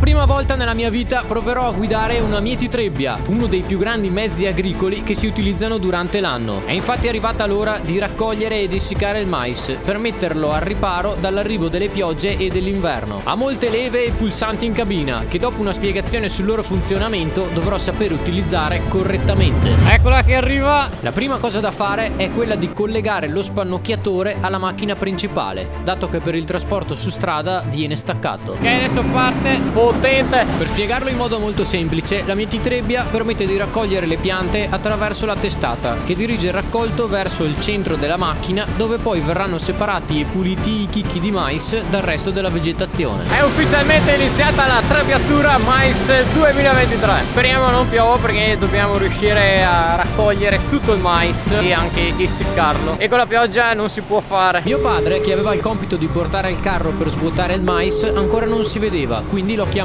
prima volta nella mia vita proverò a guidare una Mieti Trebbia, uno dei più grandi mezzi agricoli che si utilizzano durante l'anno. È infatti arrivata l'ora di raccogliere ed essiccare il mais per metterlo al riparo dall'arrivo delle piogge e dell'inverno. Ha molte leve e pulsanti in cabina che dopo una spiegazione sul loro funzionamento dovrò saper utilizzare correttamente. Eccola che arriva! La prima cosa da fare è quella di collegare lo spannocchiatore alla macchina principale, dato che per il trasporto su strada viene staccato. Ok, adesso parte potente! Per spiegarlo in modo molto semplice, la Mieti Trebbia permette di raccogliere le piante attraverso la testata, che dirige il raccolto verso il centro della macchina, dove poi verranno separati e puliti i chicchi di mais dal resto della vegetazione. È ufficialmente iniziata la trebbiatura mais 2023. Speriamo non piova, perché dobbiamo riuscire a raccogliere tutto il mais e anche essiccarlo, e con la pioggia non si può fare. Mio padre, che aveva il compito di portare il carro per svuotare il mais, ancora non si vedeva, quindi l'ho chiamato.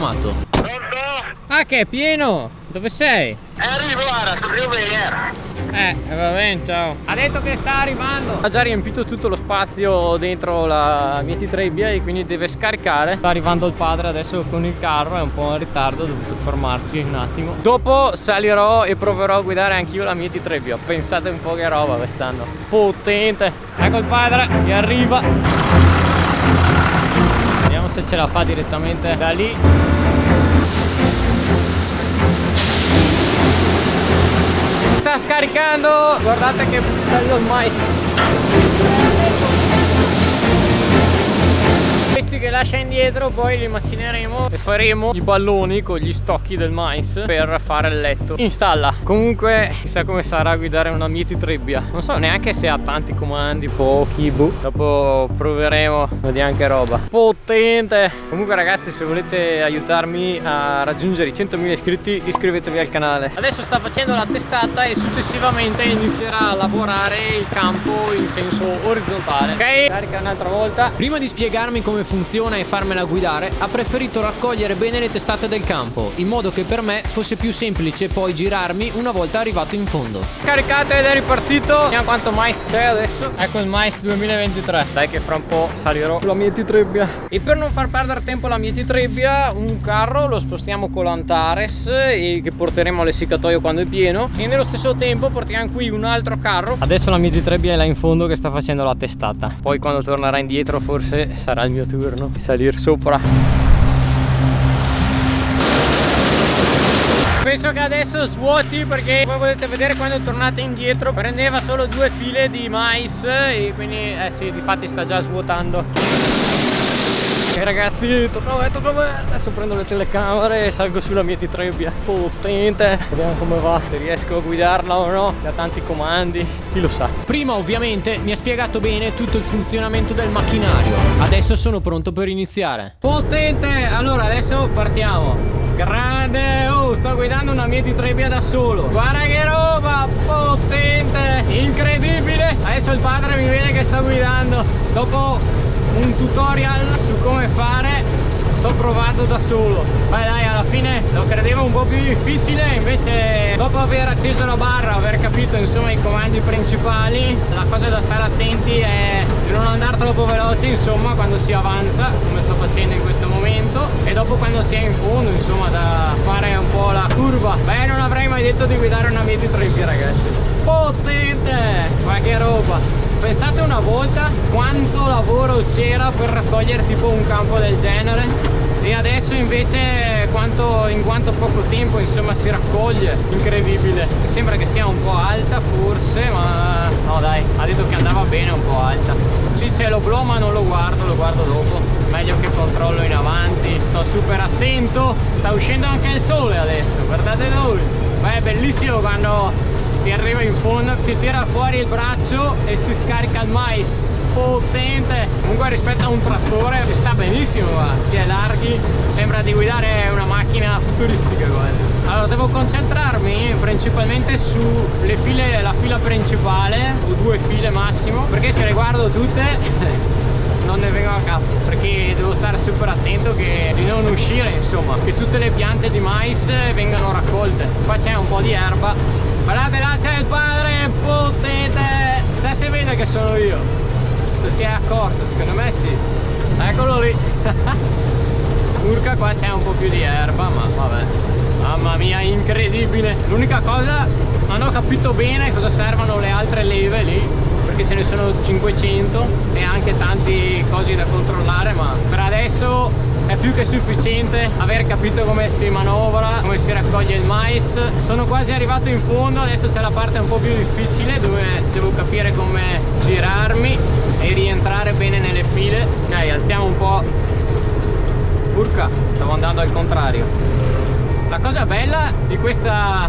Pronto? Ah, che è pieno! Dove sei? Arrivo ora, sto più bene. Va bene, ciao. Ha detto che sta arrivando. Ha già riempito tutto lo spazio dentro la Mieti Trebbia e quindi deve scaricare. Sta arrivando il padre adesso con il carro, è un po' in ritardo, ho dovuto fermarsi un attimo. Dopo salirò e proverò a guidare anch'io la Mieti Trebbia. Pensate un po' che roba quest'anno. Potente. Ecco il padre che arriva. Vediamo se ce la fa direttamente da lì. Sta scaricando, guardate che bello il mais. Questi che lascia indietro poi li macineremo e faremo i balloni con gli stocchi del mais per fare il letto in stalla. Comunque chissà come sarà guidare una Mieti Trebbia. Non so neanche se ha tanti comandi, pochi, boh. Dopo proveremo, vediamo che roba. Potente! Comunque ragazzi, se volete aiutarmi a raggiungere i 100.000 iscritti, iscrivetevi al canale. Adesso sta facendo la testata e successivamente inizierà a lavorare il campo in senso orizzontale. Ok? Carica un'altra volta. Prima di spiegarmi come funziona e farmela guidare, ha preferito raccogliere bene le testate del campo, in modo che per me fosse più semplice poi girarmi una volta arrivato in fondo. Caricato ed è ripartito. Vediamo quanto mais c'è adesso. Ecco il mais 2023. Dai che fra un po' salirò la Mieti Trebbia. E per non far perdere tempo alla Mieti Trebbia, un carro lo spostiamo con l'Antares e che porteremo all'essiccatoio quando è pieno, e nello stesso tempo portiamo qui un altro carro. Adesso la Mieti Trebbia è là in fondo che sta facendo la testata. Poi quando tornerà indietro forse sarà il mio turno di salire sopra. Penso che adesso svuoti, perché voi potete vedere quando tornate indietro prendeva solo 2 file di mais e quindi sì, difatti sta già svuotando. E ragazzi, tocca a me. Adesso prendo le telecamere e salgo sulla Mieti Trebbia. Potente. Vediamo come va, se riesco a guidarla o no. Ha tanti comandi, chi lo sa. Prima ovviamente mi ha spiegato bene tutto il funzionamento del macchinario. Adesso sono pronto per iniziare. Potente. Allora adesso partiamo. Grande. Oh, sto guidando una Mieti Trebbia da solo. Guarda che roba. Potente. Incredibile. Adesso il padre mi vede che sto guidando. Dopo un tutorial su come fare, sto provando da solo. Beh dai, alla fine lo credevo un po' più difficile, invece dopo aver acceso la barra, aver capito insomma i comandi principali, la cosa da stare attenti è di non andare troppo veloce insomma quando si avanza, come sto facendo in questo momento, e dopo quando si è in fondo insomma da fare un po' la curva. Beh, non avrei mai detto di guidare una Mieti Trebbia ragazzi. Potente! Ma che roba! Pensate una volta quanto lavoro c'era per raccogliere tipo un campo del genere, e adesso invece in quanto poco tempo insomma si raccoglie. Incredibile. Mi sembra che sia un po' alta forse, ma no dai, ha detto che andava bene un po' alta. Lì c'è l'oblò ma non lo guardo dopo. Meglio che controllo in avanti, sto super attento. Sta uscendo anche il sole adesso, guardate lui. Beh, è bellissimo quando si arriva in fondo, si tira fuori il braccio e si scarica il mais. Potente. Comunque rispetto a un trattore ci sta benissimo qua. Si è larghi, sembra di guidare una macchina futuristica guarda. Allora devo concentrarmi principalmente sulle file, la fila principale o 2 file massimo, perché se le guardo tutte non ne vengo a capo, perché devo stare super attento di non uscire insomma, che tutte le piante di mais vengano raccolte. Qua c'è un po' di erba. Guardate là c'è il padre, potente. Se si vede che sono io, se si è accorto, secondo me sì. Eccolo lì. Urca qua c'è un po' più di erba, ma vabbè. Mamma mia, incredibile. L'unica cosa, non ho capito bene cosa servono le altre leve lì, perché ce ne sono 500 e anche tanti cosi da controllare, ma per adesso è più che sufficiente aver capito come si manovra, come si raccoglie il mais. Sono quasi arrivato in fondo, adesso c'è la parte un po' più difficile dove devo capire come girarmi e rientrare bene nelle file. Ok, alziamo un po'. Urca, stavo andando al contrario. La cosa bella di questa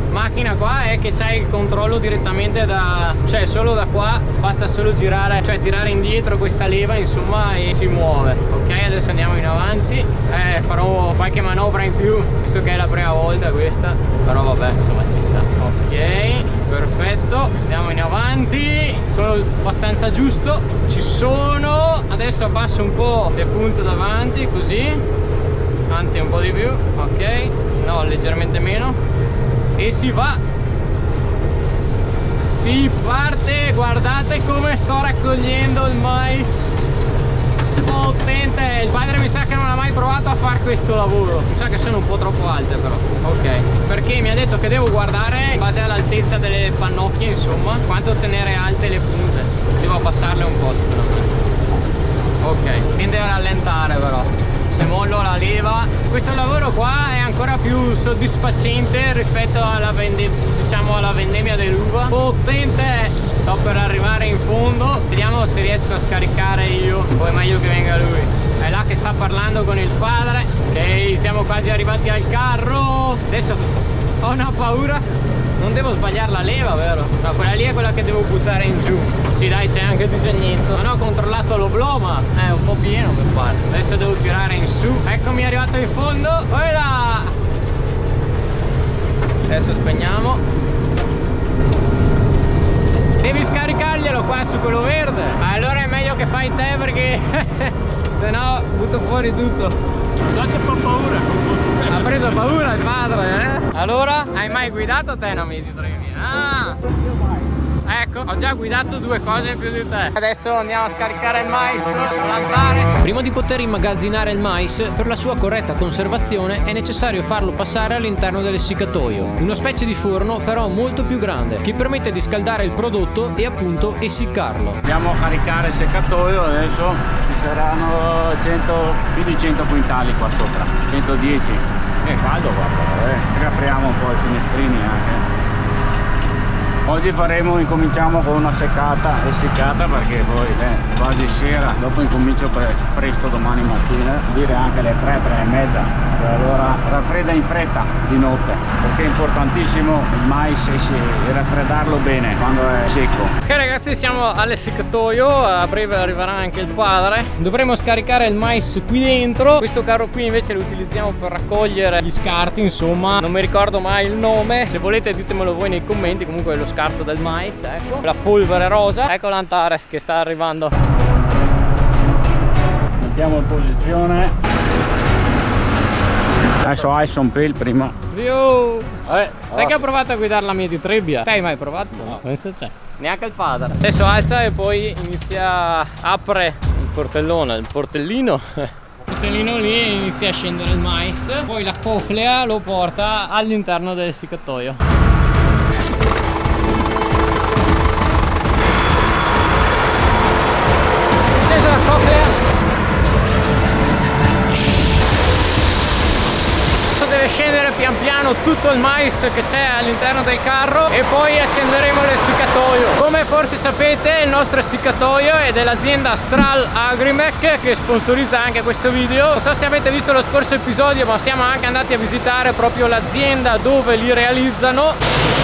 macchina qua è che c'è il controllo direttamente cioè solo da qua, basta solo girare, cioè tirare indietro questa leva insomma e si muove. Ok, adesso andiamo in avanti, farò qualche manovra in più visto che è la prima volta questa, però vabbè insomma ci sta. Ok, perfetto, andiamo in avanti, sono abbastanza giusto, ci sono. Adesso abbasso un po' le punte davanti così, anzi un po' di più, ok, no, leggermente meno. E si va, si parte. Guardate come sto raccogliendo il mais, potente. Il padre mi sa che non ha mai provato a fare questo lavoro, mi sa che sono un po' troppo alte però. Ok, perché mi ha detto che devo guardare in base all'altezza delle pannocchie insomma quanto tenere alte le punte, devo abbassarle un po' secondo me. Ok, tende a rallentare però. Se mollo la leva, questo lavoro qua è ancora più soddisfacente rispetto alla vendemmia dell'uva. Potente. Sto per arrivare in fondo, vediamo se riesco a scaricare io o è meglio che venga lui. È là che sta parlando con il padre. Ok, siamo quasi arrivati al carro. Adesso ho una paura, non devo sbagliare la leva, vero? No, quella lì è quella che devo buttare in giù. Sì dai, c'è anche il disegnetto. Non ho controllato l'obloma, è un po' pieno per parte. Adesso devo tirare in su. Eccomi arrivato in fondo. Voilà! Adesso spegniamo. Devi scaricarglielo qua su quello verde. Allora è meglio che fai te perché se no butto fuori tutto. Già c'è un po' paura. Ha preso paura il padre, eh? Allora, hai mai guidato te una Medi Trevi? Ah! Ecco, ho già guidato due cose in più di te. Adesso andiamo a scaricare il mais all'Antares. Prima di poter immagazzinare il mais, per la sua corretta conservazione è necessario farlo passare all'interno dell'essiccatoio, una specie di forno però molto più grande, che permette di scaldare il prodotto e appunto essiccarlo. Andiamo a caricare il seccatoio, adesso ci saranno più di 100 quintali qua sopra, 110. È caldo qua però, riapriamo un po' i finestrini anche. Oggi incominciamo con una essiccata perché poi è quasi sera, dopo incomincio presto domani mattina, dire anche le 3 e mezza, e allora raffredda in fretta di notte, perché è importantissimo il mais raffreddarlo bene quando è secco. Ok ragazzi, siamo all'essiccatoio, a breve arriverà anche il padre. Dovremo scaricare il mais qui dentro. Questo carro qui invece lo utilizziamo per raccogliere gli scarti, insomma, non mi ricordo mai il nome, se volete ditemelo voi nei commenti. Comunque lo scarto del mais, ecco, la polvere rosa. Ecco l'Antares che sta arrivando. Mettiamo in posizione. Adesso Ison Pale prima. Sai che ho provato a guidare la mia di Trebbia? Hai mai provato? No, pensa te. Neanche il padre. Adesso alza e poi inizia, apre il portellone, il portellino. Il portellino lì e inizia a scendere il mais. Poi la coclea lo porta all'interno dell'essiccatoio. La coclea adesso deve scendere pian piano tutto il mais che c'è all'interno del carro e poi accenderemo l'essiccatoio. Come forse sapete, il nostro essiccatoio è dell'azienda Astral Agrimec che sponsorizza anche questo video. Non so se avete visto lo scorso episodio, ma siamo anche andati a visitare proprio l'azienda dove li realizzano.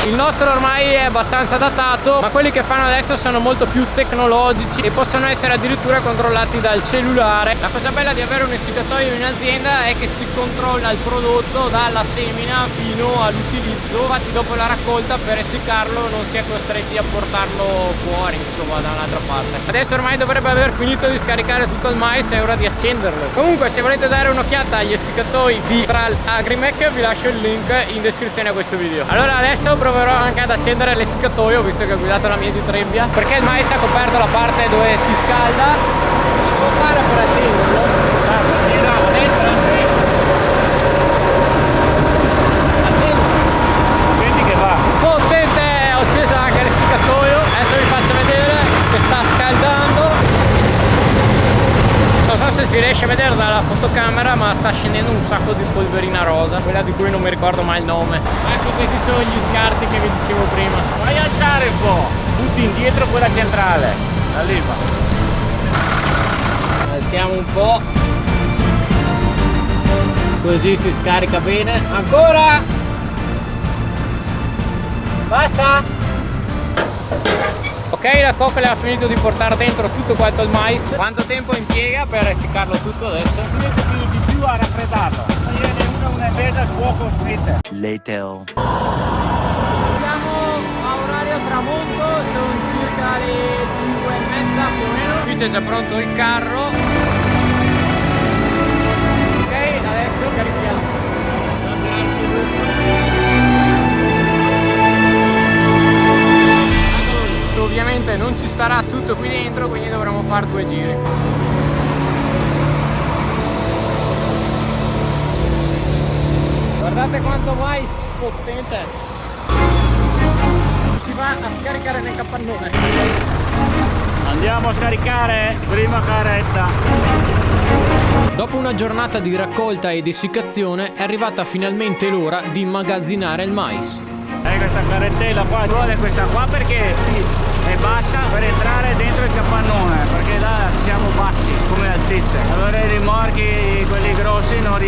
Il nostro ormai è abbastanza datato, ma quelli che fanno adesso sono molto più tecnologici e possono essere addirittura controllati dal cellulare. La cosa bella di avere un essiccatoio in azienda è che si controlla il prodotto dalla semina fino all'utilizzo. Infatti dopo la raccolta, per essiccarlo non si è costretti a portarlo fuori, insomma, da un'altra parte. Adesso ormai dovrebbe aver finito di scaricare tutto il mais, è ora di accenderlo. Comunque, se volete dare un'occhiata agli essiccatoi di Astral Agrimec, vi lascio il link in descrizione a questo video. Allora adesso proverò anche ad accendere l'essiccatoio, visto che ho guidato la mia di Trebbia, perché il mais ha coperto la parte dove si scalda. Cosa devo fare per accenderlo? fotocamera, ma sta scendendo un sacco di polverina rosa, quella di cui non mi ricordo mai il nome. Ecco, questi sono gli scarti che vi dicevo prima. Vai a alzare un po', butti indietro quella centrale, da lì va. Alziamo un po', così si scarica bene. Ancora, basta. Ok, la coccola ha finito di portare dentro tutto quanto il mais. Quanto tempo impiega per essiccarlo tutto adesso? Niente di più a raffreddarlo. Viene una e mezza fuoco scritta. Later. Siamo a orario tramonto, sono circa le 5:30 più o meno. Qui c'è già pronto il carro. Ok, adesso carichiamo. Ovviamente non ci starà tutto qui dentro, quindi dovremo fare 2 giri. Guardate quanto mais potente. Si va a scaricare nel capannone. Andiamo a scaricare, prima carretta. Dopo una giornata di raccolta ed essiccazione è arrivata finalmente l'ora di immagazzinare il mais. Questa carrettella qua, vuole questa qua perché è bassa per entrare dentro il capannone, perché là siamo bassi come altezza. Allora i rimorchi, quelli grossi, non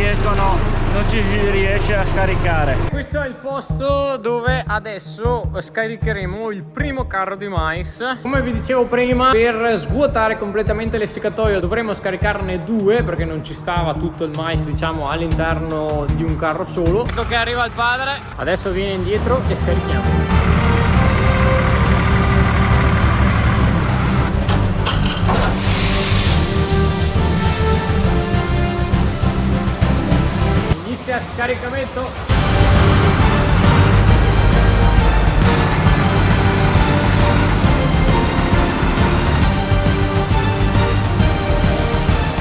ci si riesce a scaricare. Questo è il posto dove adesso scaricheremo il primo carro di mais. Come vi dicevo prima, per svuotare completamente l'essiccatoio dovremo scaricarne 2, perché non ci stava tutto il mais, diciamo, all'interno di un carro solo. Ecco che arriva il padre, adesso viene indietro e scarichiamo. Inizia scaricamento.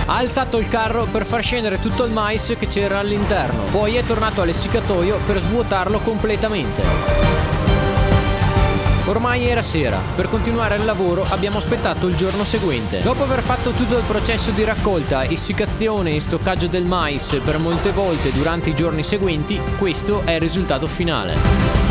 Ha alzato il carro per far scendere tutto il mais che c'era all'interno, poi è tornato all'essiccatoio per svuotarlo completamente. Ormai era sera, per continuare il lavoro abbiamo aspettato il giorno seguente. Dopo aver fatto tutto il processo di raccolta, essiccazione e stoccaggio del mais per molte volte durante i giorni seguenti, questo è il risultato finale.